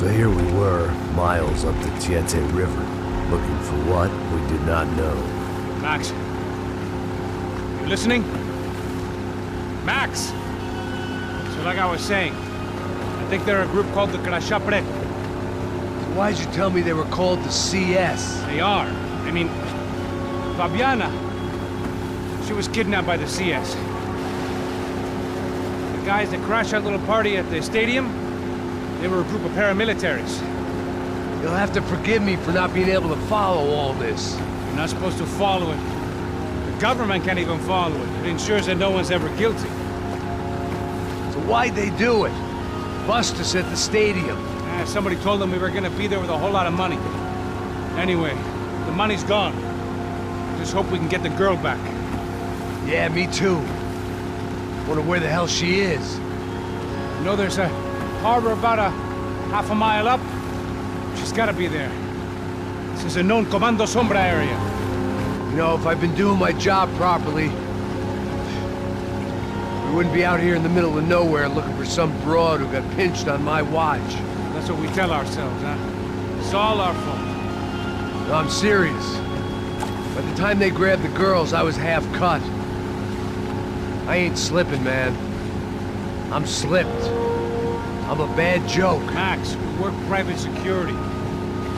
So here we were, miles up the Tietze River, looking for what we did not know. Max, you listening? Max! So like I was saying, I think they're a group called the Crashapret. Why'd you tell me they were called the CS? They are. I mean, Fabiana, she was kidnapped by the CS. The guys that crashed that little party at the stadium, they were a group of paramilitaries. You'll have to forgive me for not being able to follow all this. You're not supposed to follow it. The government can't even follow it. It ensures that no one's ever guilty. So why'd they do it? Bust us at the stadium. Somebody told them we were gonna be there with a whole lot of money. Anyway, the money's gone. Just hope we can get the girl back. Yeah, me too. Wonder where the hell she is. You know there's a harbor about a half a mile up? She's gotta be there. This is a known Comando Sombra area. You know, if I've been doing my job properly, we wouldn't be out here in the middle of nowhere looking for some broad who got pinched on my watch. That's what we tell ourselves, huh? It's all our fault. No, I'm serious. By the time they grabbed the girls, I was half cut. I ain't slipping, man. I'm slipped. I'm a bad joke. Max, we work private security.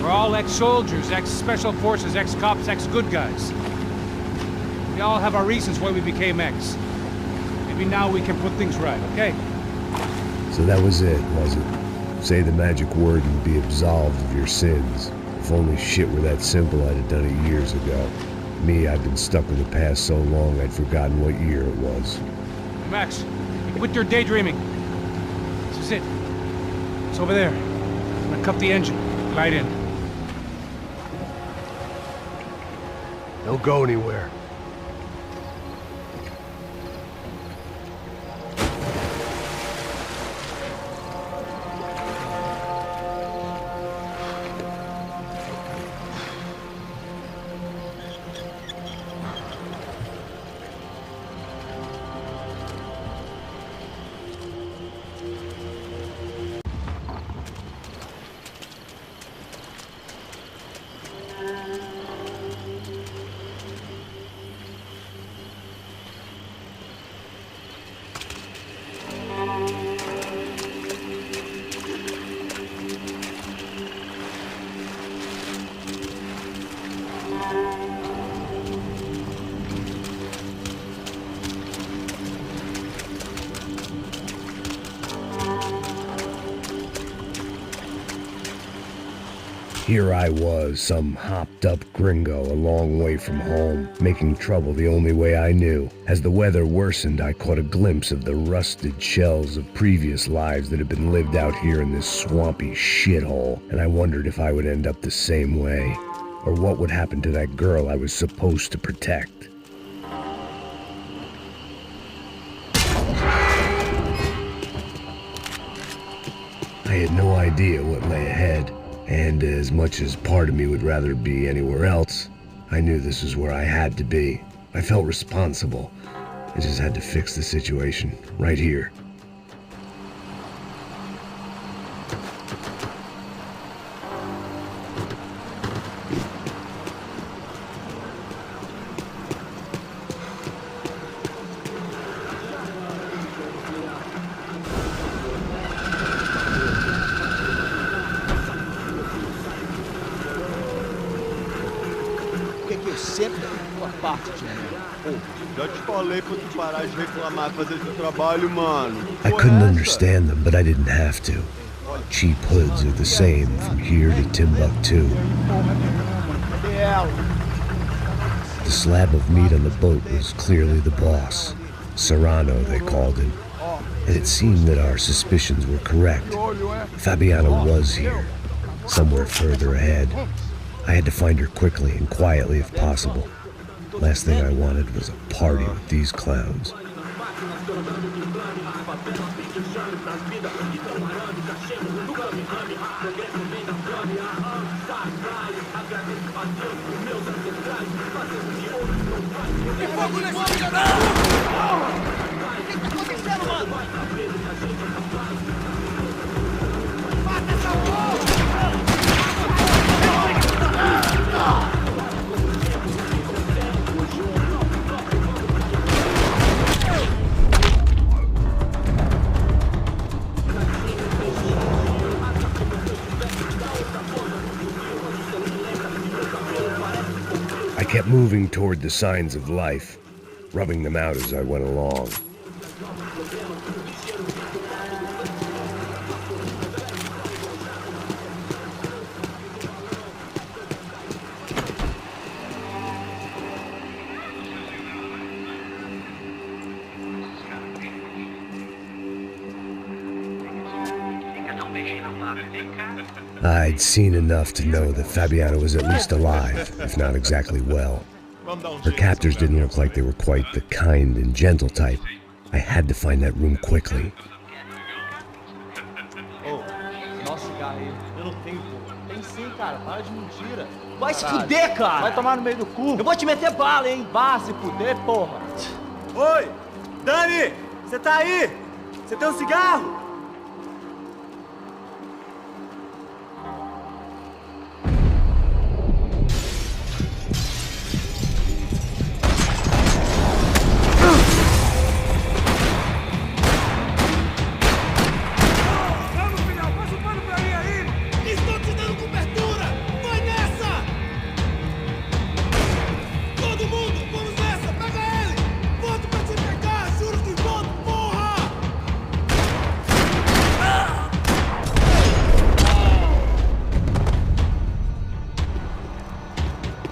We're all ex-soldiers, ex-special forces, ex-cops, ex-good guys. We all have our reasons why we became ex. Maybe now we can put things right, okay? So that was it, was it? Say the magic word and be absolved of your sins. If only shit were that simple, I'd have done it years ago. Me, I've been stuck with the past so long I'd forgotten what year it was. Max, quit your daydreaming. This is it. It's over there. I'm gonna cut the engine. Glide in. Don't go anywhere. Here I was, some hopped-up gringo a long way from home, making trouble the only way I knew. As the weather worsened, I caught a glimpse of the rusted shells of previous lives that had been lived out here in this swampy shithole, and I wondered if I would end up the same way, or what would happen to that girl I was supposed to protect. I had no idea what lay ahead. And as much as part of me would rather be anywhere else, I knew this was where I had to be. I felt responsible. I just had to fix the situation, right here. Já te falei pra tu parar de reclamar e fazer teu trabalho, mano. I couldn't understand them, but I didn't have to. Cheap hoods are the same from here to Timbuktu. The slab of meat on the boat was clearly the boss. Serrano, they called him. And it seemed that our suspicions were correct. Fabiana was here, somewhere further ahead. I had to find her quickly and quietly if possible. Last thing I wanted was a party with these clowns. Mata essa porra! kept moving toward the signs of life, rubbing them out as I went along. I'd seen enough to know that Fabiana was at least alive, if not exactly well. Her captors didn't look like they were quite the kind and gentle type. I had to find that room quickly. Oh, nossa, cigarro aí. Eu não tenho, pô. Tem sim, cara. Para de mentira. Vai se fuder, cara. Vai tomar no meio do cu. Eu vou te meter bala, hein. Vá se fuder, porra. Oi! Dani! Você tá aí? Você tem um cigarro?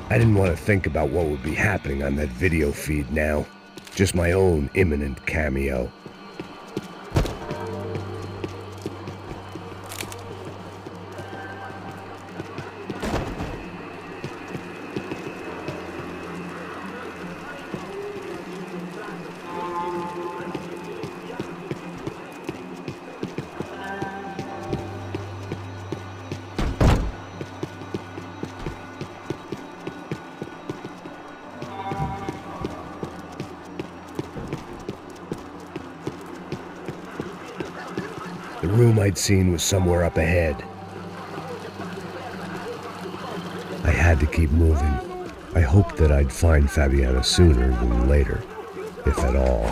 I didn't want to think about what would be happening on that video feed now. Just my own imminent cameo. The room I'd seen was somewhere up ahead. I had to keep moving. I hoped that I'd find Fabiana sooner than later, if at all.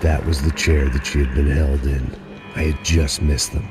That was the chair that she had been held in. I had just missed them.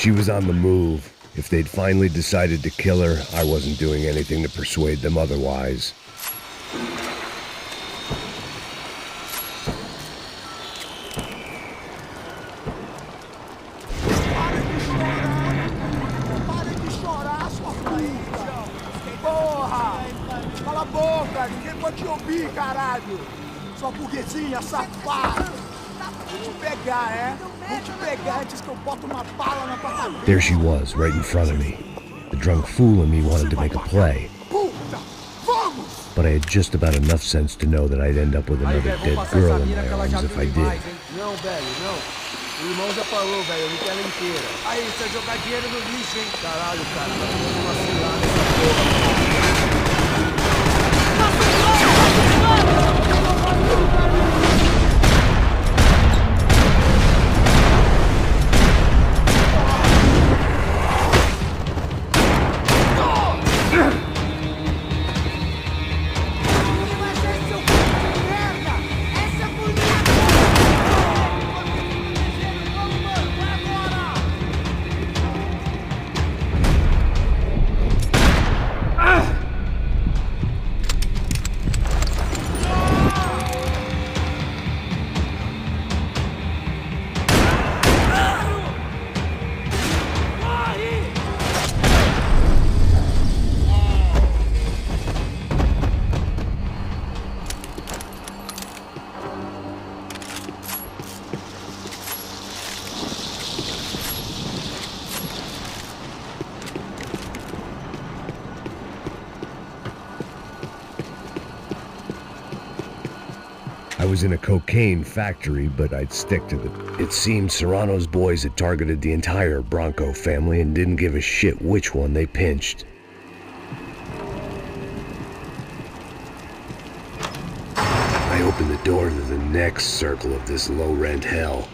She was on the move. If they'd finally decided to kill her, I wasn't doing anything to persuade them otherwise. Cala a boca, ninguém pode te ouvir, caralho! Sua burguesinha safada! Vou te pegar, é? Vou te pegar antes que eu boto uma bala na tua cabeça! There she was, right in front of me. The drunk fool in me wanted to make a play. Puta! Vamos! But I had just about enough sense to know that I'd end up with another dead girl in my arms if I did. Não, velho, não. O irmão já falou, velho, eu vi ela inteira. Aí, você vai jogar dinheiro no lixo, hein? Caralho, cara, tá tomando vacilar nessa porra. I was in a cocaine factory, but I'd stick to it. It seemed Serrano's boys had targeted the entire Bronco family and didn't give a shit which one they pinched. I opened the door to the next circle of this low-rent hell.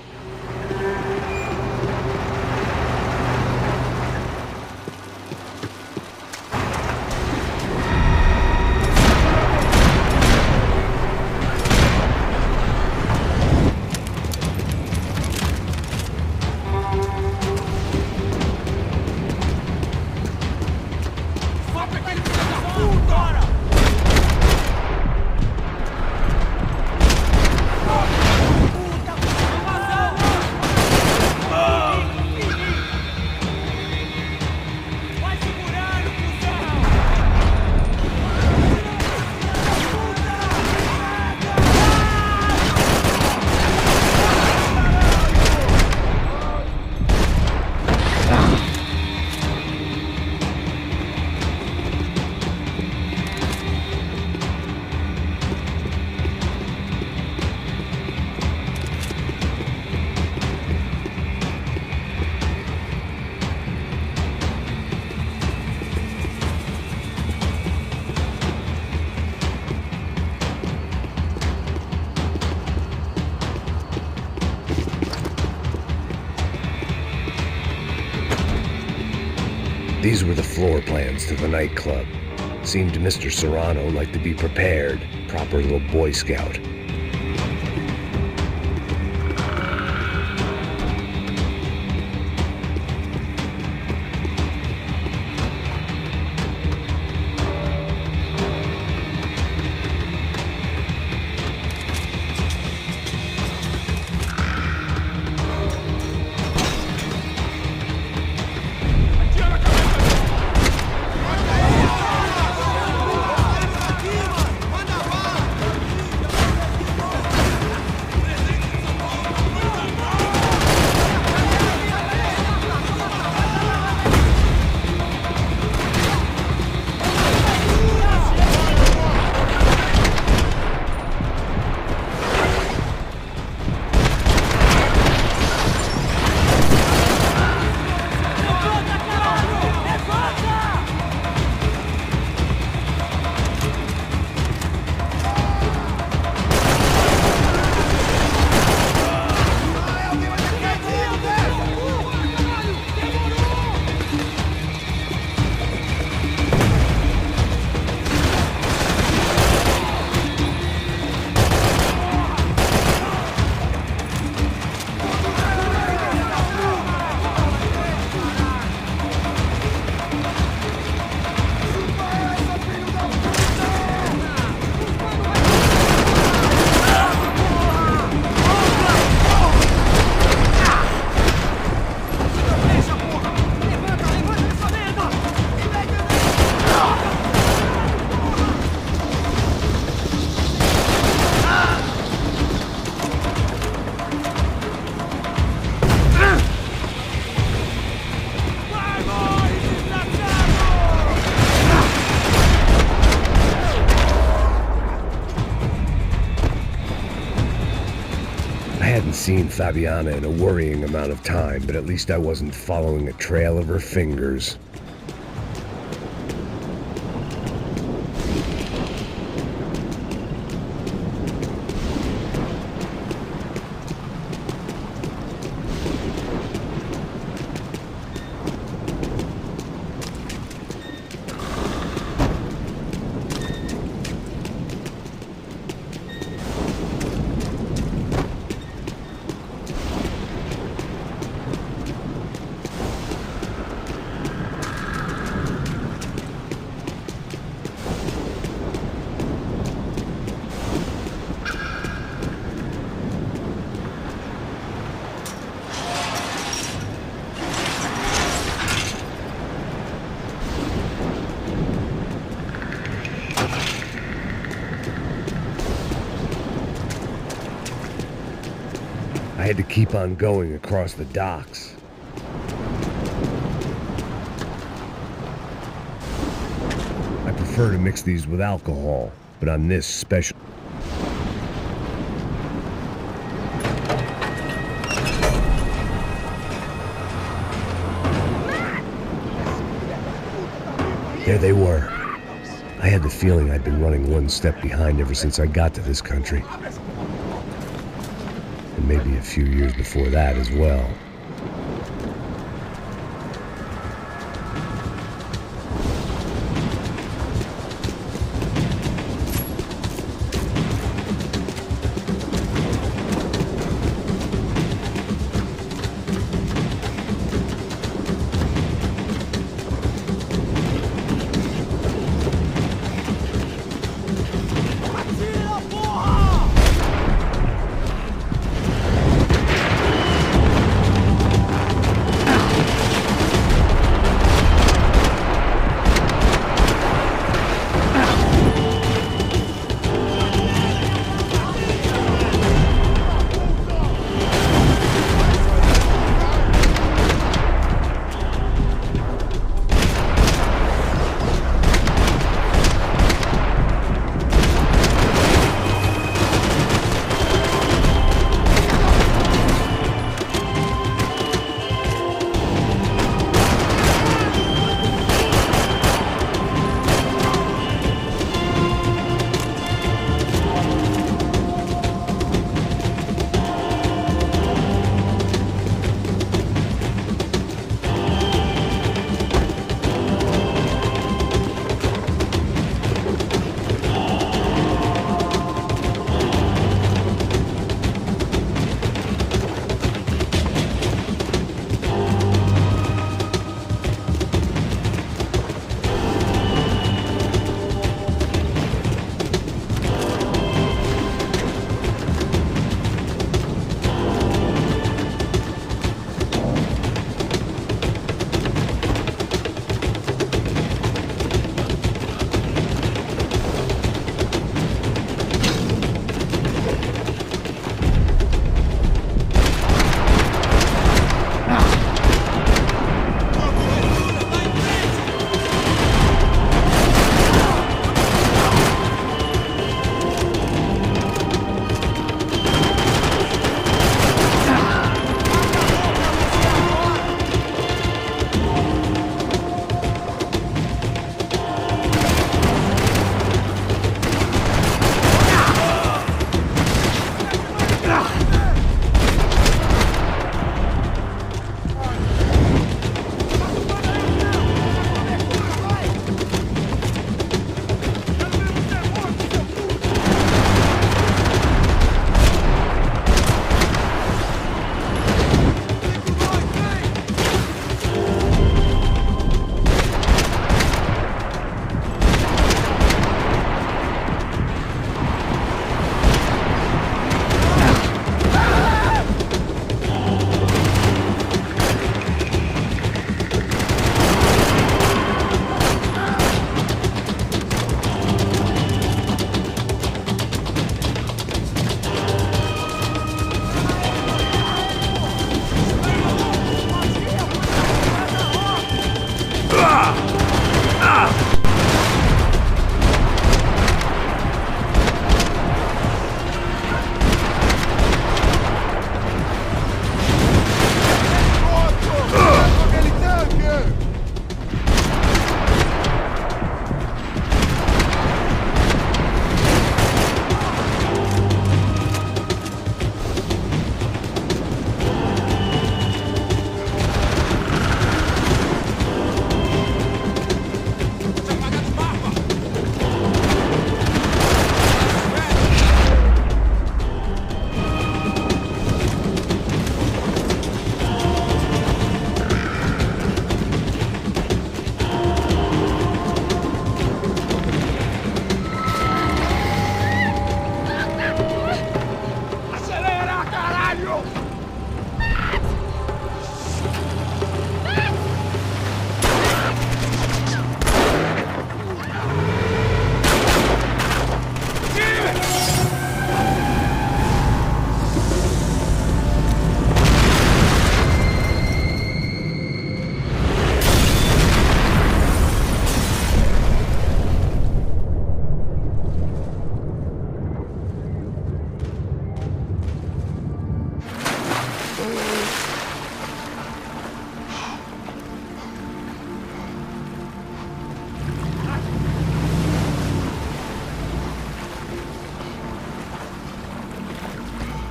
These were the floor plans to the nightclub. Seemed Mr. Serrano liked to be prepared, proper little Boy Scout. hadn't seen Fabiana in a worrying amount of time, but at least I wasn't following a trail of her fingers. I had to keep on going across the docks. I prefer to mix these with alcohol, but on this special... There they were. I had the feeling I'd been running one step behind ever since I got to this country. And maybe a few years before that as well.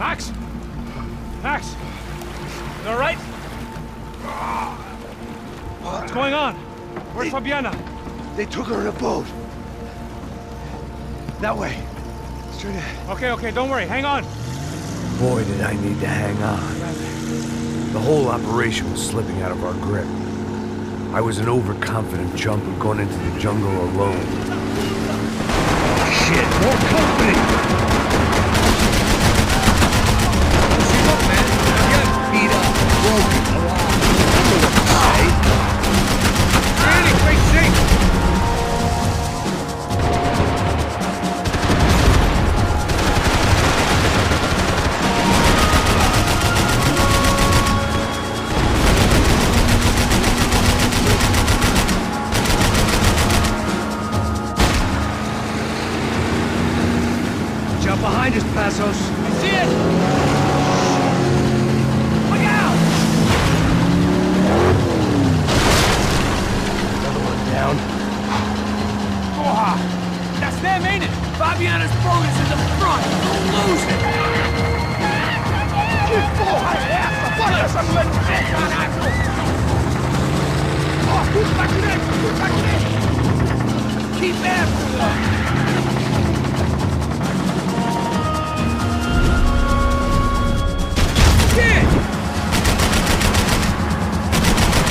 Max? Max? You all right? What's going on? Where's Fabiana? They took her in a boat. That way. Straight ahead. Okay, don't worry. Hang on. Boy, did I need to hang on. The whole operation was slipping out of our grip. I was an overconfident jumper going into the jungle alone. Shit, more company! She's up, man. Get beat up, broken, alive. I don't know what to say. Randy, great shape! Behind us, Passos. I see it! Look out! Another one down. Oh, that's them, ain't it? Fabiana's boat is in the front. Don't lose it. Que porra é essa? Bota essa coisa, caralho! Ó, tudo pra direita, tudo pra direita! Keep after them!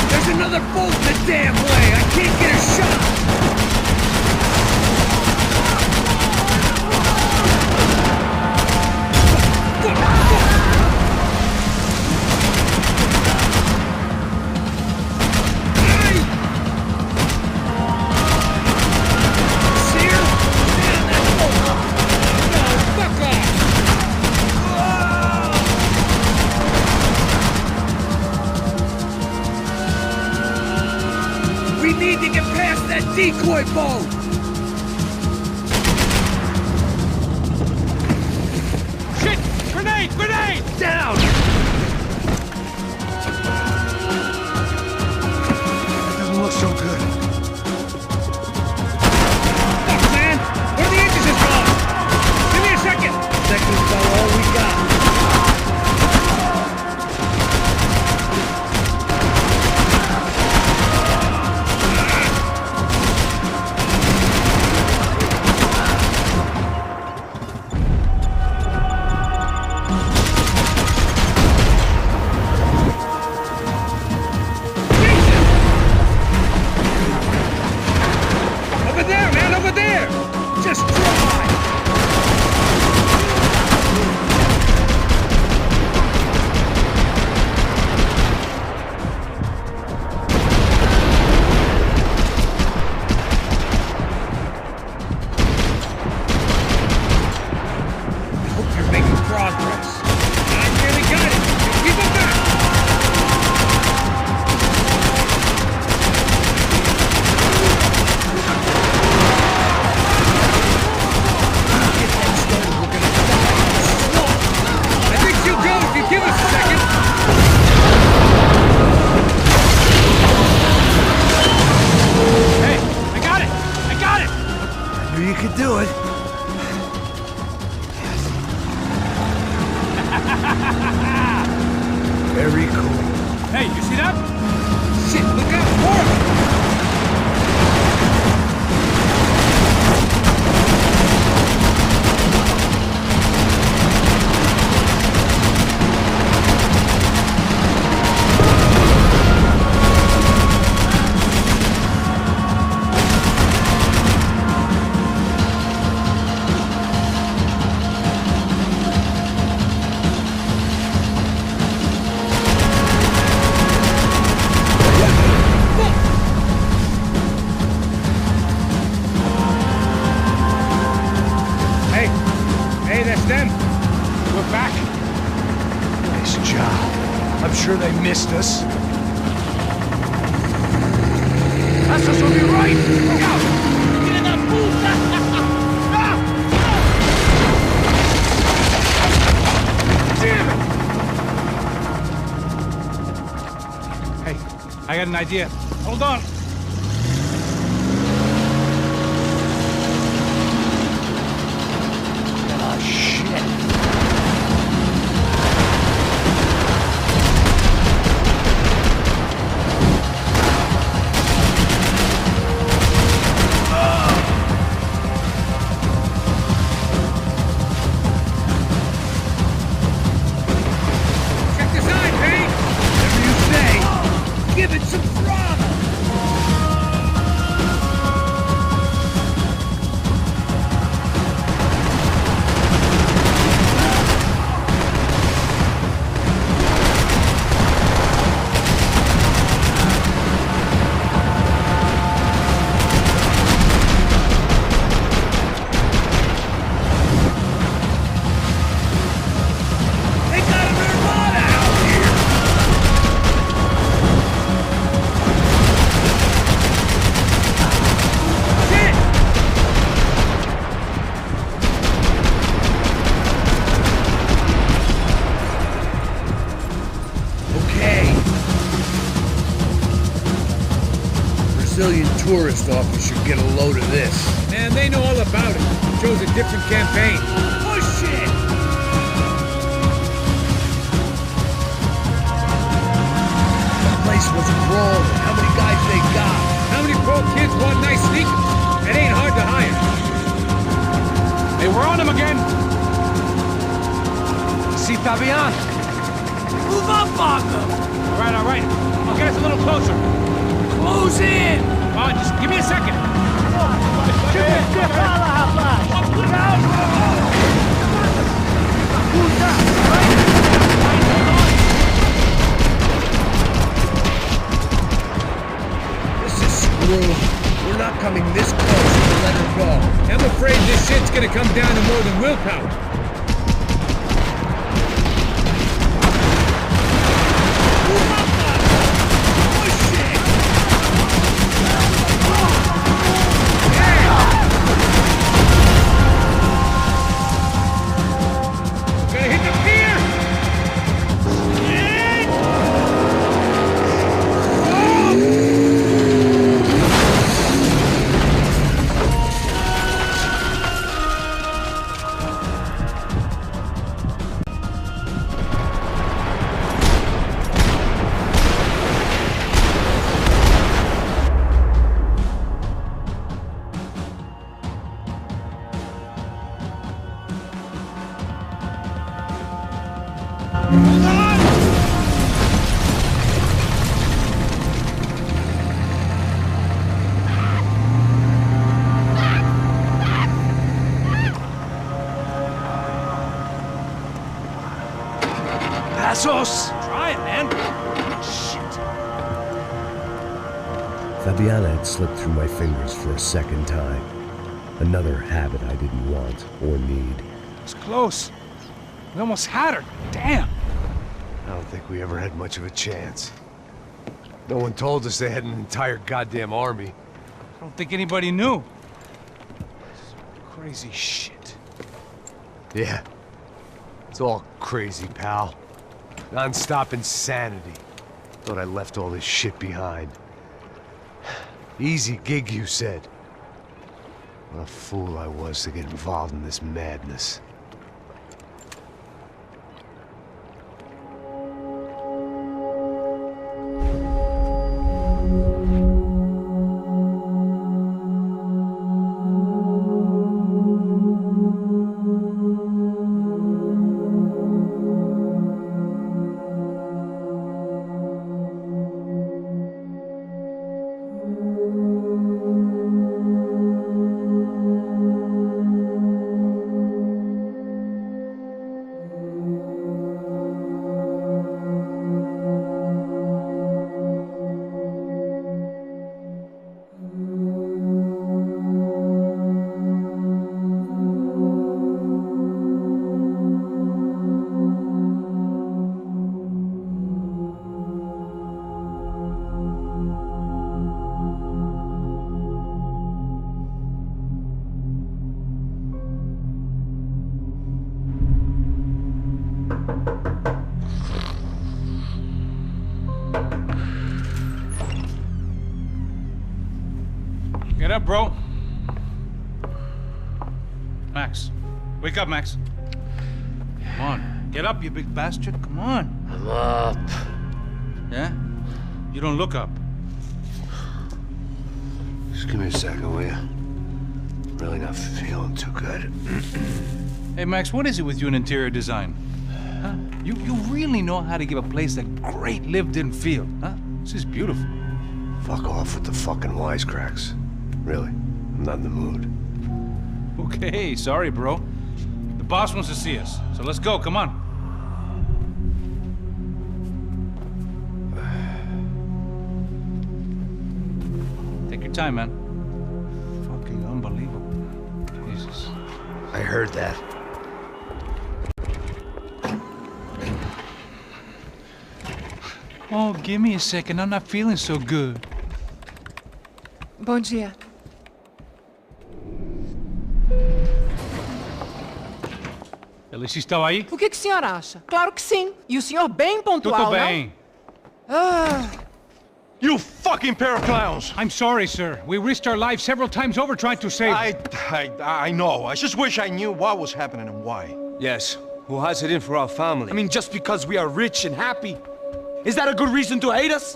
There's another boat the damn way! I can't get a shot! Decoy boat! Shit! Grenade! Grenade! Down! That doesn't look so good. Fuck, man! Where are the engines just gone? Give me a second! Seconds about all we got. Very cool. Hey, you see that? Shit, look out, more! They missed us. Passos will be right! Look out! Get in that puta! Damn it! Hey, I got an idea. Hold on. Oh, shit. civilian tourist office should get a load of this. Man, they know all about it. Chose a different campaign. Oh, shit! The place was crawling. How many guys they got? How many poor kids want nice sneakers? It ain't hard to hire. Hey, we're on him again. See Fabian? Move up, Marco! All right. I'll get us a little closer. Close in! Come on, just give me a second. This is screwed. We're not coming this close to let her go. I'm afraid this shit's gonna come down to more than willpower. Passos! Try it, man. Shit. Fabiana had slipped through my fingers for a second time. Another habit I didn't want or need. It's close. We almost had her. Damn. I don't think we ever had much of a chance. No one told us they had an entire goddamn army. I don't think anybody knew. Crazy shit. Yeah. It's all crazy, pal. Non-stop insanity. Thought I left all this shit behind. Easy gig, you said. What a fool I was to get involved in this madness. Get up, bro. Max. Wake up, Max. Come on. Get up, you big bastard. Come on. I'm up. Yeah? You don't look up. Just give me a second, will you? Really not feeling too good. Hey, Max, what is it with you and interior design? Huh? You really know how to give a place a great lived-in feel, huh? This is beautiful. Fuck off with the fucking wisecracks. Really, I'm not in the mood. Okay, sorry, bro. The boss wants to see us, so let's go, come on. Take your time, man. Fucking unbelievable. Jesus. I heard that. Oh, give me a second. I'm not feeling so good. Bom dia. Alice estava aí? O que o senhor acha? Claro que sim. E o senhor bem pontual, Tudo bem. não? Ah, You fucking pair of clowns! I'm sorry, sir. We risked our lives several times over trying to save... I know. I just wish I knew what was happening and why. Yes. Who has it in for our family? I mean, just because we are rich and happy, is that a good reason to hate us?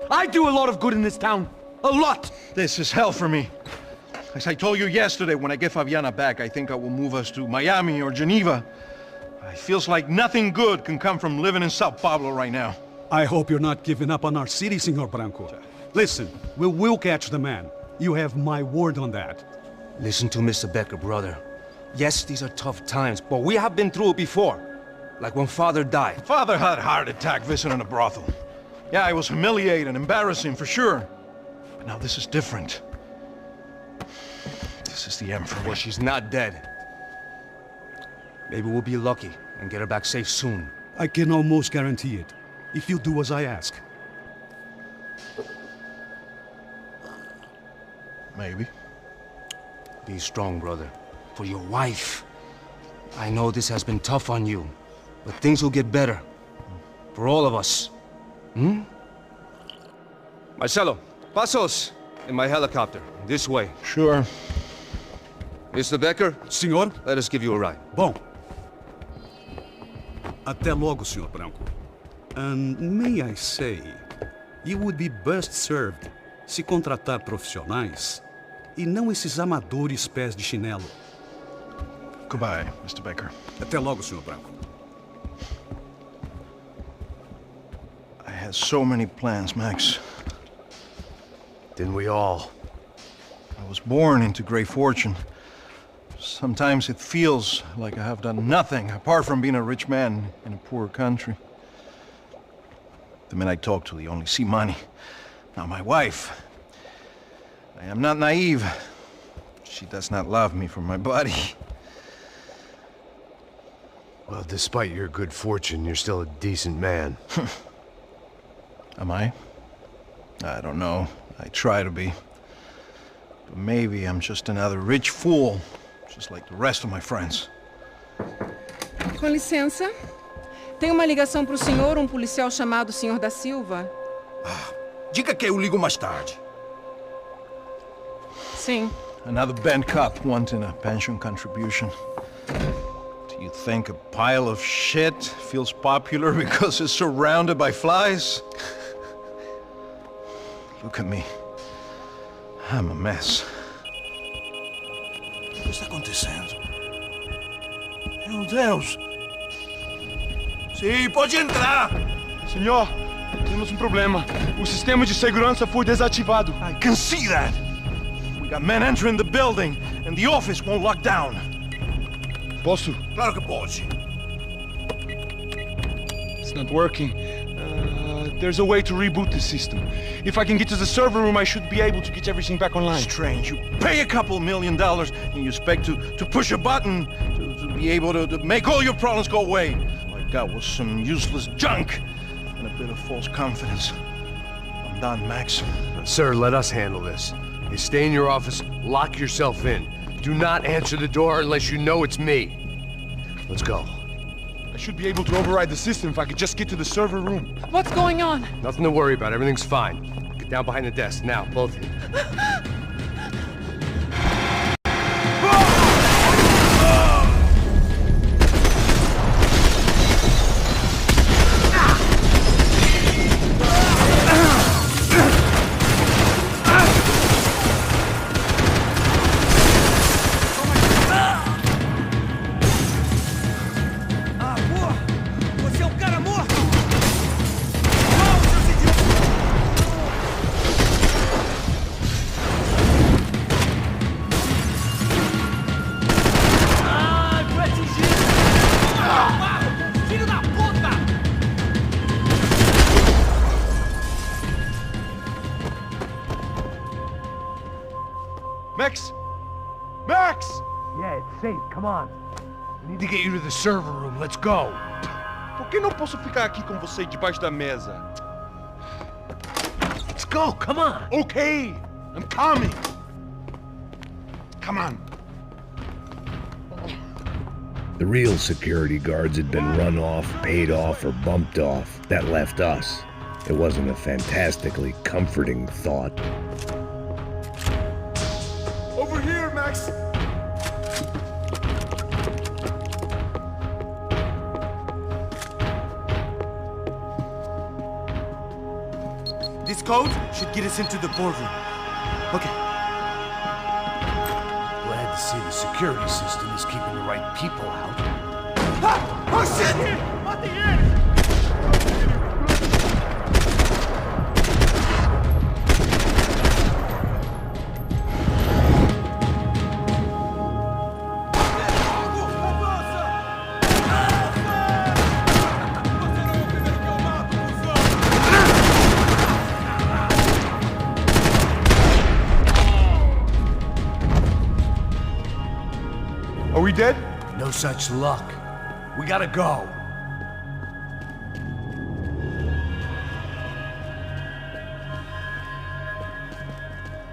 I do a lot of good in this town. A lot! This is hell for me. As I told you yesterday, when I get Fabiana back, I think I will move us to Miami or Geneva. It feels like nothing good can come from living in Sao Paulo right now. I hope you're not giving up on our city, Senor Branco. Listen, we will catch the man. You have my word on that. Listen to Mr. Becker, brother. Yes, these are tough times, but we have been through it before. Like when Father died. Father had a heart attack visiting a brothel. Yeah, it was humiliating, embarrassing, for sure. But now this is different. This is the end for me. Well, she's not dead. Maybe we'll be lucky and get her back safe soon. I can almost guarantee it, if you do as I ask. Maybe. Be strong, brother. For your wife. I know this has been tough on you, but things will get better. For all of us. Hmm? Marcelo, pasos in my helicopter. This way. Sure. Mr. Becker? Senhor? Let us give you a ride. Bom. Até logo, Senhor Branco. And may I say, you would be best served se contratar profissionais e não esses amadores pés de chinelo. Goodbye, Mr. Becker. Até logo, Senhor Branco. I had so many plans, Max. Didn't we all? I was born into great fortune. Sometimes it feels like I have done nothing apart from being a rich man in a poor country. The men I talk to, they only see money. Now my wife, I am not naive. She does not love me for my body. Well, despite your good fortune, you're still a decent man. Am I? I don't know. I try to be. But maybe I'm just another rich fool, just like the rest of my friends. Com licença. Tem uma ligação para o senhor, um policial chamado Sr. da Silva. Diga que eu ligo mais tarde. Sim. Another band cop wanting a pension contribution. Do you think a pile of shit feels popular because it's surrounded by flies? Look at me. I'm a mess. O que está acontecendo? Meu Deus! Sim, pode entrar! Senhor, temos um problema. O sistema de segurança foi desativado. I can see that! We got men entering the building, and the office won't lock down. Posso? Claro que pode. It's not working. There's a way to reboot the system. If I can get to the server room, I should be able to get everything back online. Strange. You pay a couple $1 million, and you expect to push a button to be able to make all your problems go away. All I got was some useless junk and a bit of false confidence. I'm done, Max. Sir, let us handle this. You stay in your office, lock yourself in. Do not answer the door unless you know it's me. Let's go. I should be able to override the system if I could just get to the server room. What's going on? Nothing to worry about. Everything's fine. Get down behind the desk now, both of you. Max! Max! Yeah, it's safe. Come on. We need to get you to the server room. Let's go. Por que não posso ficar aqui com você debaixo da mesa? Let's go. Come on. Okay, I'm coming. Come on. The real security guards had been run off, paid off, or bumped off. That left us. It wasn't a fantastically comforting thought. Over here, Max! This code should get us into the boardroom. Okay. Glad to see the security system is keeping the right people out. Ah! Oh shit! What the hell? Are we dead? No such luck. We gotta go.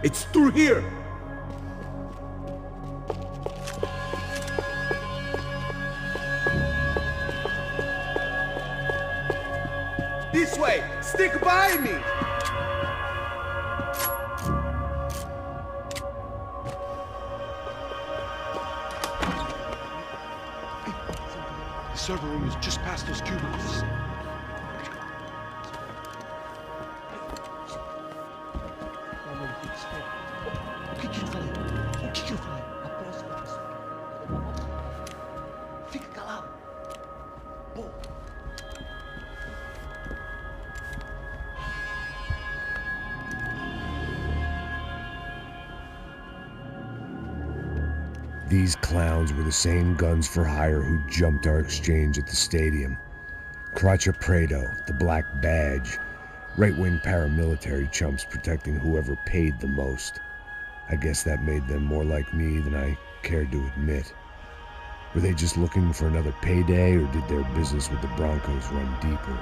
It's through here! This way! Stick by me! The server room is just past those cubicles. O que que eu falei? O que que eu falei? A próxima pessoa. Fica calado. Pô. These clowns were the same guns for hire who jumped our exchange at the stadium. Crotcha Prado, the Black Badge, right-wing paramilitary chumps protecting whoever paid the most. I guess that made them more like me than I cared to admit. Were they just looking for another payday, or did their business with the Broncos run deeper?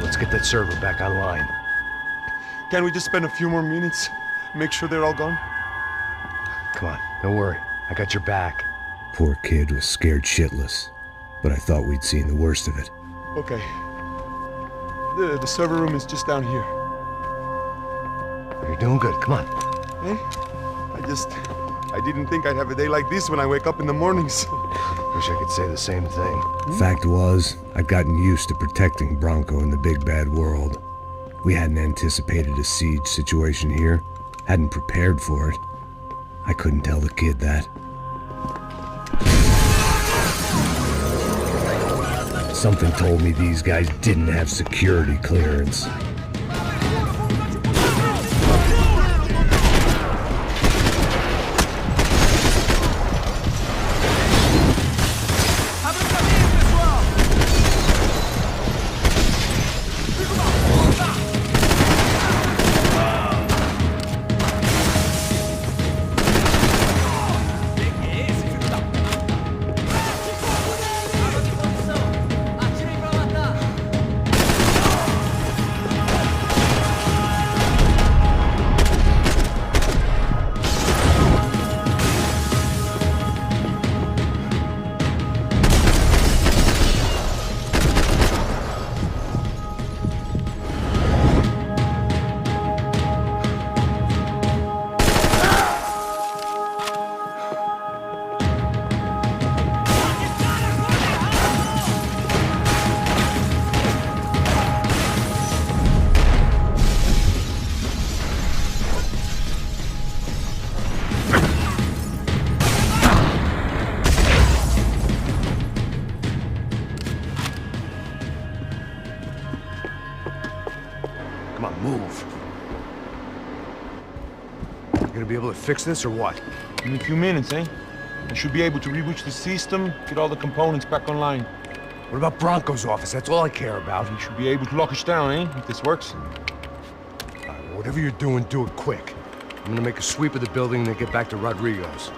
Let's get that server back online. Can't we just spend a few more minutes? Make sure they're all gone? Come on, don't worry. I got your back. Poor kid was scared shitless, but I thought we'd seen the worst of it. Okay. The server room is just down here. You're doing good, come on. Hey? I didn't think I'd have a day like this when I wake up in the mornings. Wish I could say the same thing. Fact was, I'd gotten used to protecting Bronco in the big bad world. We hadn't anticipated a siege situation here, hadn't prepared for it. I couldn't tell the kid that. Something told me these guys didn't have security clearance. be able to fix this or what? In a few minutes, eh? I should be able to reboot the system, get all the components back online. What about Bronco's office? That's all I care about. You should be able to lock us down, eh? If this works. Well, whatever you're doing, do it quick. I'm gonna make a sweep of the building and then get back to Rodrigo's.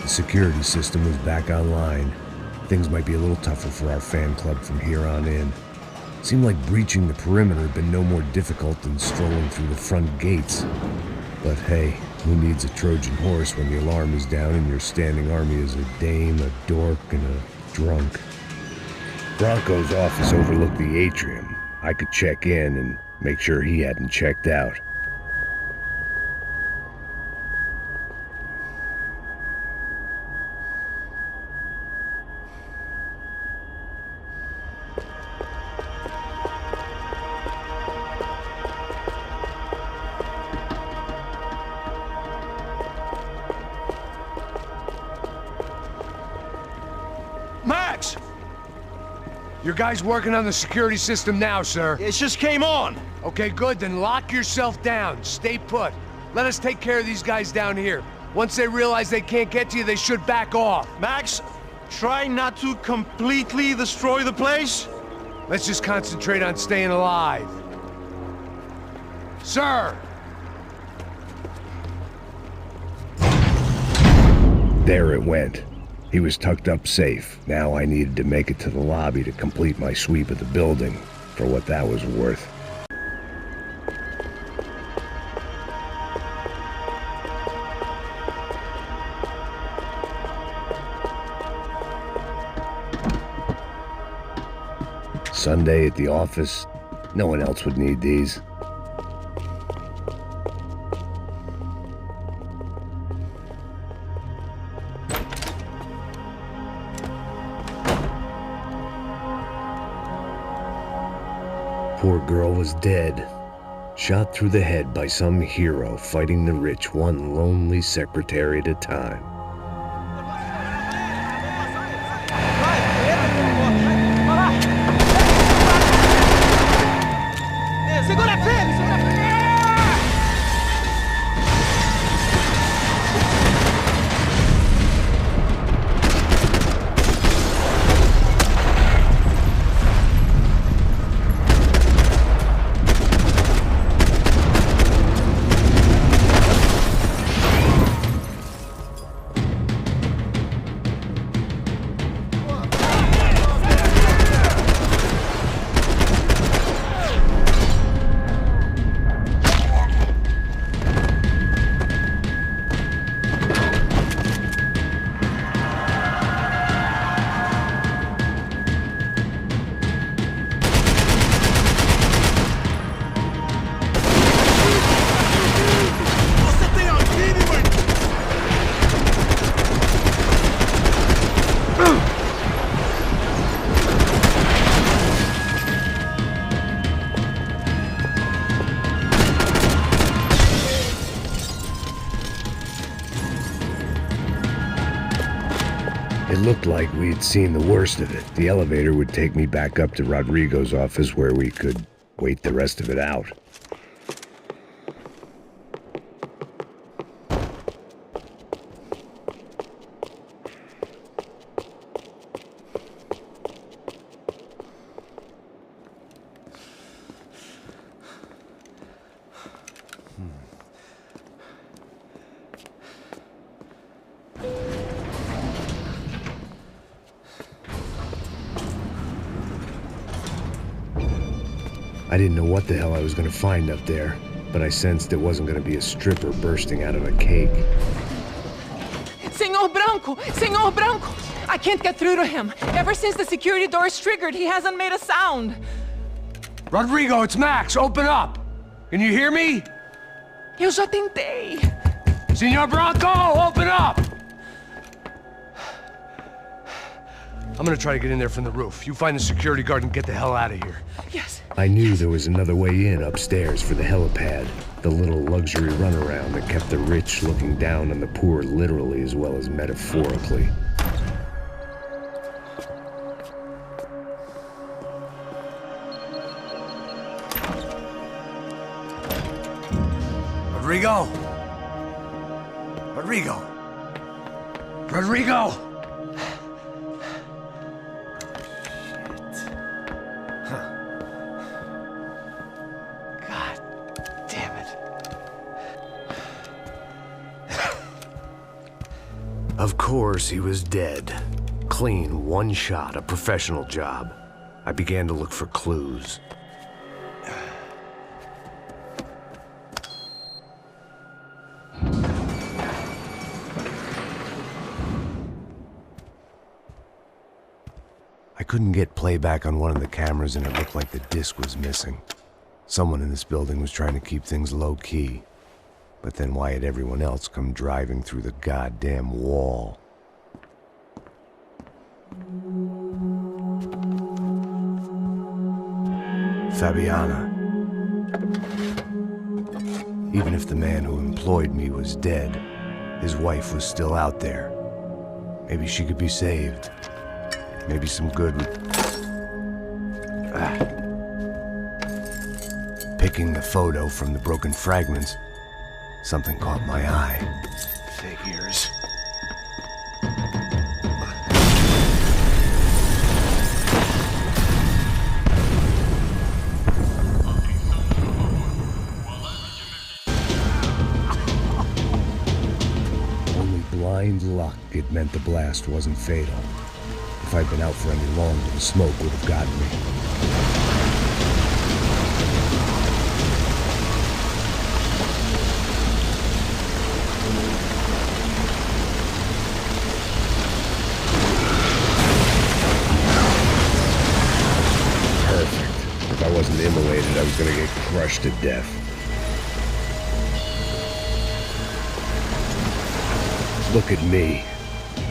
The security system was back online. Things might be a little tougher for our fan club from here on in. Seemed like breaching the perimeter had been no more difficult than strolling through the front gates. But hey, who needs a Trojan horse when the alarm is down and your standing army is a dame, a dork, and a drunk? Bronco's office overlooked the atrium. I could check in and make sure he hadn't checked out. Max! Your guy's working on the security system now, sir. It just came on! Okay, good, then lock yourself down. Stay put. Let us take care of these guys down here. Once they realize they can't get to you, they should back off. Max, try not to completely destroy the place. Let's just concentrate on staying alive. Sir! There it went. He was tucked up safe. Now I needed to make it to the lobby to complete my sweep of the building, for what that was worth. Sunday at the office. No one else would need these. Poor girl was dead. Shot through the head by some hero fighting the rich one lonely secretary at a time. It looked like we'd seen the worst of it. The elevator would take me back up to Rodrigo's office where we could wait the rest of it out. I didn't know what the hell I was going to find up there, but I sensed it wasn't going to be a stripper bursting out of a cake. Senor Branco! I can't get through to him. Ever since the security door is triggered, he hasn't made a sound. Rodrigo, it's Max. Open up. Can you hear me? Eu já tentei. Senor Branco, open up! I'm gonna try to get in there from the roof. You find the security guard and get the hell out of here. Yes. I knew there was another way in upstairs for the helipad, the little luxury runaround that kept the rich looking down on the poor literally as well as metaphorically. Rodrigo? Rodrigo! Rodrigo! Of course, he was dead. Clean, one shot, a professional job. I began to look for clues. I couldn't get playback on one of the cameras and it looked like the disc was missing. Someone in this building was trying to keep things low-key. But then why had everyone else come driving through the goddamn wall? Fabiana. Even if the man who employed me was dead, his wife was still out there. Maybe she could be saved. Maybe some good would... Picking the photo from the broken fragments, something caught my eye. Figures. Only blind luck it meant the blast wasn't fatal. If I'd been out for any longer, the smoke would have gotten me. If I wasn't immolated, I was gonna get crushed to death. Look at me.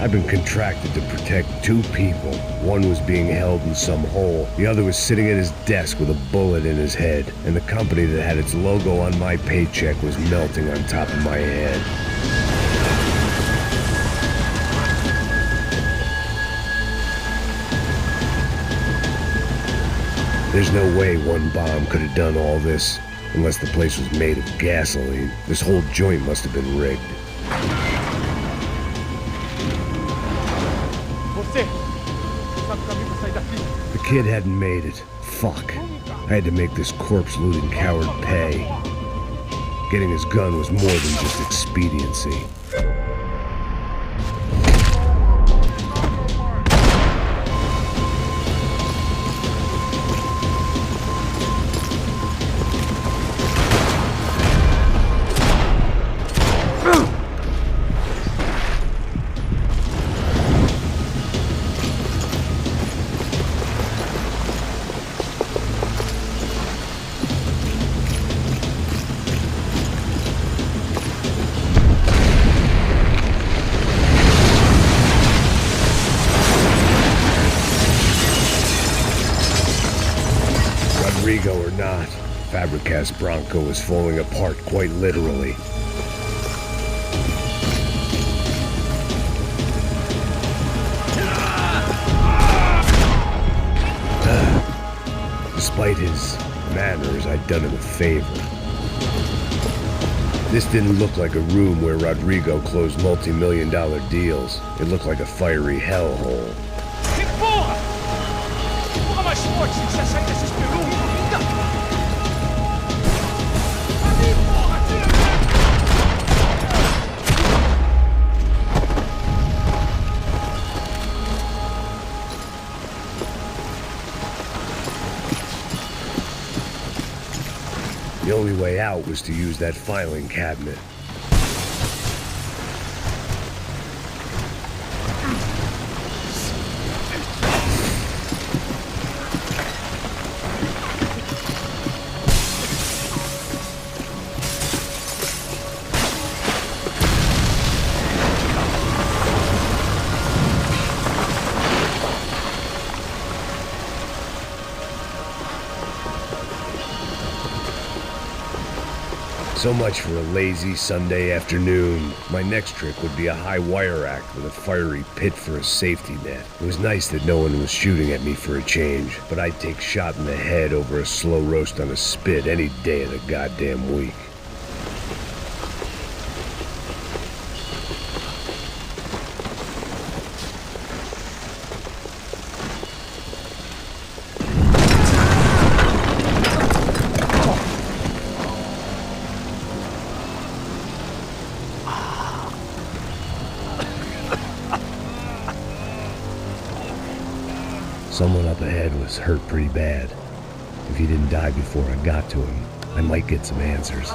I've been contracted to protect two people. One was being held in some hole. The other was sitting at his desk with a bullet in his head. And the company that had its logo on my paycheck was melting on top of my head. There's no way one bomb could have done all this, unless the place was made of gasoline. This whole joint must have been rigged. The kid hadn't made it. Fuck. I had to make this corpse-looting coward pay. Getting his gun was more than just expediency. Rodrigo or not, Fabricast Bronco was falling apart quite literally. Despite his manners, I'd done him a favor. This didn't look like a room where Rodrigo closed multi-million-dollar deals. It looked like a fiery hellhole. Que porra! Porra mais forte se você sair desses perus! Ali, porra! The only way out was to use that filing cabinet. So much for a lazy Sunday afternoon. My next trick would be a high wire rack with a fiery pit for a safety net. It was nice that no one was shooting at me for a change, but I'd take shot in the head over a slow roast on a spit any day of the goddamn week. Someone up ahead was hurt pretty bad. If he didn't die before I got to him, I might get some answers.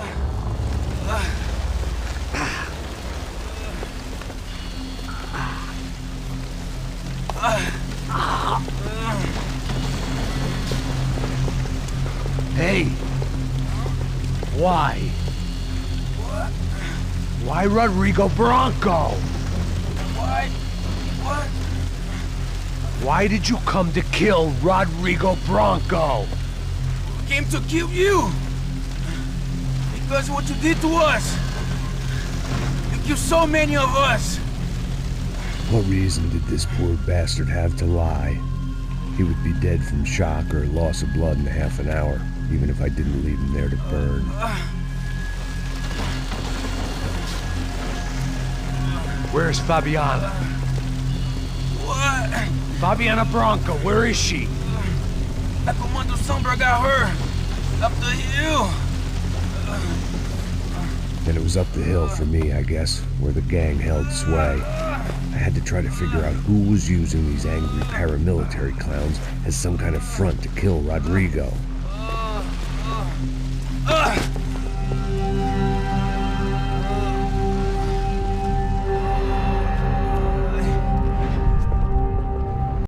Hey! Why? Why Rodrigo Bronco? Why? What? Why did you come to kill Rodrigo Bronco? Came to kill you! Because of what you did to us! You killed so many of us! What reason did this poor bastard have to lie? He would be dead from shock or loss of blood in half an hour, even if I didn't leave him there to burn. Where's Fabiana? What? Fabiana Bronco, where is she? La Comando Sombra got her! Up the hill! And it was up the hill for me, I guess, where the gang held sway. I had to try to figure out who was using these angry paramilitary clowns as some kind of front to kill Rodrigo.